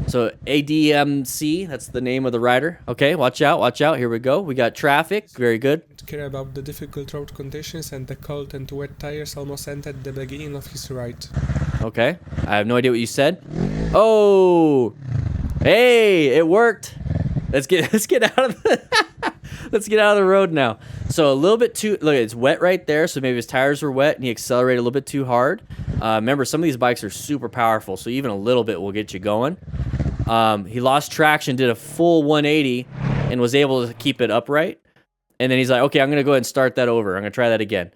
So ADMC, that's the name of the rider. Okay, watch out, watch out. Here we go. We got traffic. Very good. Care about the difficult road conditions, and the cold and wet tires almost ended the beginning of his ride. Okay, I have no idea what you said. Oh, hey, it worked. Let's get out of the let's get out of the road now. So a little bit too, look, it's wet right there. So maybe his tires were wet and he accelerated a little bit too hard. Remember, some of these bikes are super powerful, so even a little bit will get you going. He lost traction, did a full 180, and was able to keep it upright. And then he's like, okay, I'm going to go ahead and start that over. I'm going to try that again.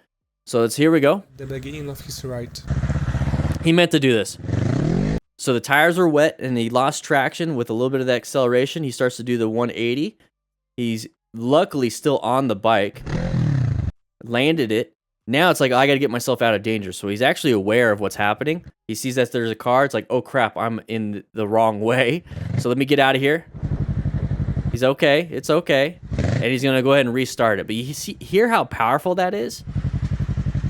So here we go. The beginning of his ride. He meant to do this. So the tires were wet and he lost traction with a little bit of that acceleration. He starts to do the 180. He's luckily still on the bike. Landed it. Now it's like, I got to get myself out of danger. So he's actually aware of what's happening. He sees that there's a car. It's like, oh crap, I'm in the wrong way. So let me get out of here. He's okay. It's okay. And he's going to go ahead and restart it. But you hear how powerful that is?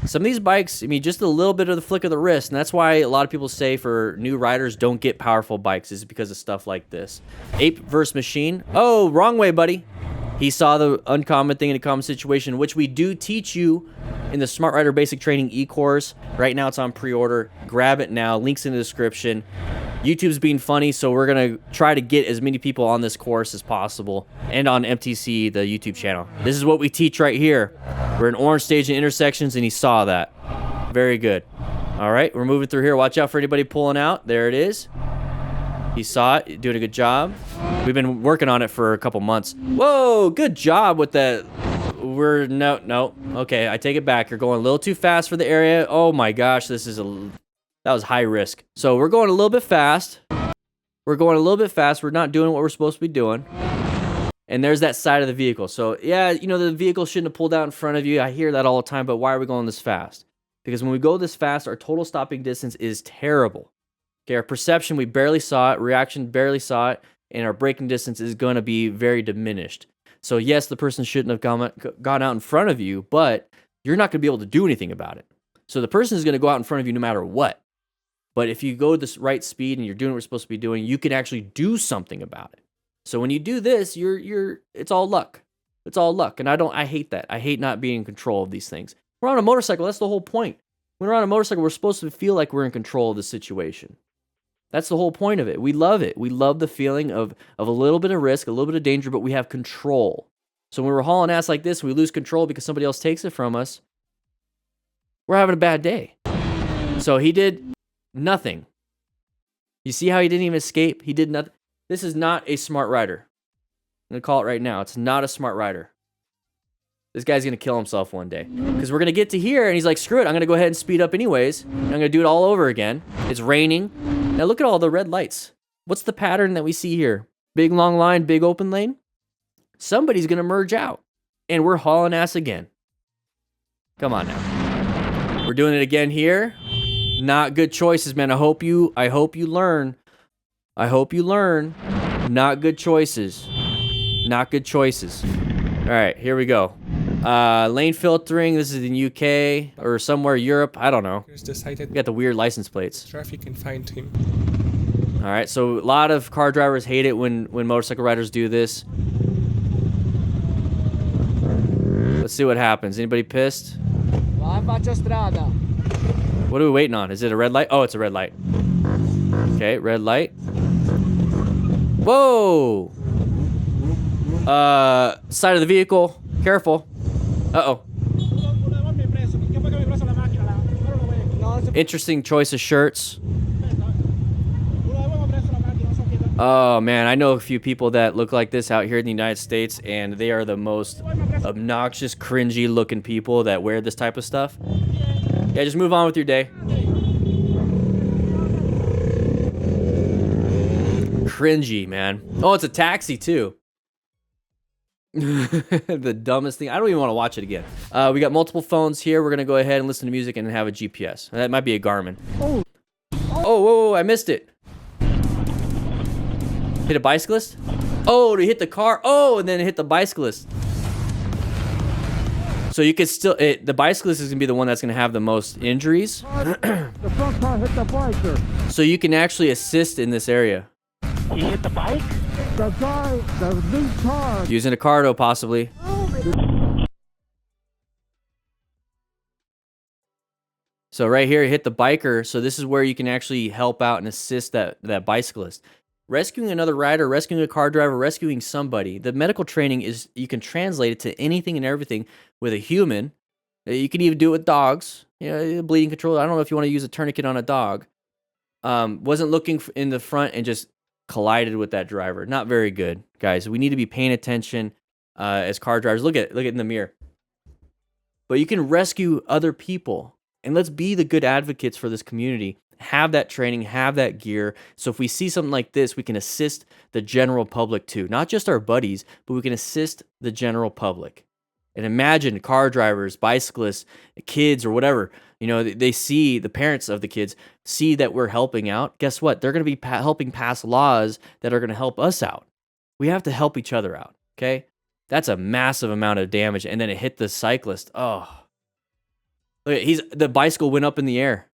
Some of these bikes, I mean, just a little bit of the flick of the wrist. And that's why a lot of people say for new riders, don't get powerful bikes, is because of stuff like this. Ape versus machine. Oh, wrong way, buddy. He saw the uncommon thing in a common situation, which we do teach you in the Smart Rider Basic Training e-course. Right now it's on pre-order. Grab it now. Links in the description. YouTube's being funny, so we're going to try to get as many people on this course as possible and on MTC, the YouTube channel. This is what we teach right here. We're in orange stage and intersections, and he saw that. Very good. All right, we're moving through here. Watch out for anybody pulling out. There it is. He saw it, doing a good job. We've been working on it for a couple months. Whoa, good job with that. No. Okay, I take it back. You're going a little too fast for the area. Oh my gosh, that was high risk. So we're going a little bit fast. We're not doing what we're supposed to be doing. And there's that side of the vehicle. So yeah, you know, the vehicle shouldn't have pulled out in front of you. I hear that all the time, but why are we going this fast? Because when we go this fast, our total stopping distance is terrible. Okay, our perception, we barely saw it. Reaction, barely saw it. And our braking distance is going to be very diminished. So yes, the person shouldn't have gone out in front of you, but you're not going to be able to do anything about it. So the person is going to go out in front of you no matter what. But if you go this right speed and you're doing what you're supposed to be doing, you can actually do something about it. So when you do this, it's all luck. It's all luck. And I hate that. I hate not being in control of these things. We're on a motorcycle. That's the whole point. When we're on a motorcycle, we're supposed to feel like we're in control of the situation. That's the whole point of it. We love it. We love the feeling of a little bit of risk, a little bit of danger, but we have control. So when we're hauling ass like this, we lose control because somebody else takes it from us. We're having a bad day. So he did nothing. You see how he didn't even escape? He did nothing. This is not a smart rider. I'm going to call it right now. It's not a smart rider. This guy's going to kill himself one day. Because we're going to get to here, and he's like, screw it. I'm going to go ahead and speed up anyways. I'm going to do it all over again. It's raining. Now look at all the red lights. What's the pattern that we see here? Big long line, big open lane. Somebody's going to merge out. And we're hauling ass again. Come on now. We're doing it again here. Not good choices, man. I hope you learn. I hope you learn. Not good choices. Not good choices. All right, here we go. Lane filtering. This is in UK or somewhere Europe. I don't know. We got the weird license plates. Traffic and find him. All right, so a lot of car drivers hate it when motorcycle riders do this. Let's see what happens. Anybody pissed? What are we waiting on? Is it a red light? Oh, it's a red light. Okay, red light. Whoa! Side of the vehicle. Careful. Uh-oh. Interesting choice of shirts. Oh, man. I know a few people that look like this out here in the United States, and they are the most obnoxious, cringy-looking people that wear this type of stuff. Yeah, just move on with your day. Cringy, man. Oh, it's a taxi, too. The dumbest thing. I don't even want to watch it again. We got multiple phones here. We're going to go ahead and listen to music and have a GPS. That might be a Garmin. Oh, whoa, I missed it. Hit a bicyclist? Oh, to hit the car. Oh, and then it hit the bicyclist. So you could still, the bicyclist is going to be the one that's going to have the most injuries. The front car hit the biker. So you can actually assist in this area. He hit the bike? The guy, the big car. Using a cardo, possibly. So right here, hit the biker. So this is where you can actually help out and assist that bicyclist. Rescuing another rider, rescuing a car driver, rescuing somebody. The medical training is, you can translate it to anything and everything with a human. You can even do it with dogs. You know, bleeding control. I don't know if you want to use a tourniquet on a dog. Wasn't looking in the front and just collided with that driver. Not very good, guys. We need to be paying attention as car drivers. Look at it in the mirror. But you can rescue other people. And let's be the good advocates for this community. Have that training, have that gear. So if we see something like this, we can assist the general public too. Not just our buddies, but we can assist the general public. And imagine car drivers, bicyclists, kids, or whatever. You know, they see, the parents of the kids see that we're helping out. Guess what? They're going to be helping pass laws that are going to help us out. We have to help each other out, okay? That's a massive amount of damage. And then it hit the cyclist. Oh. Look, the bicycle went up in the air.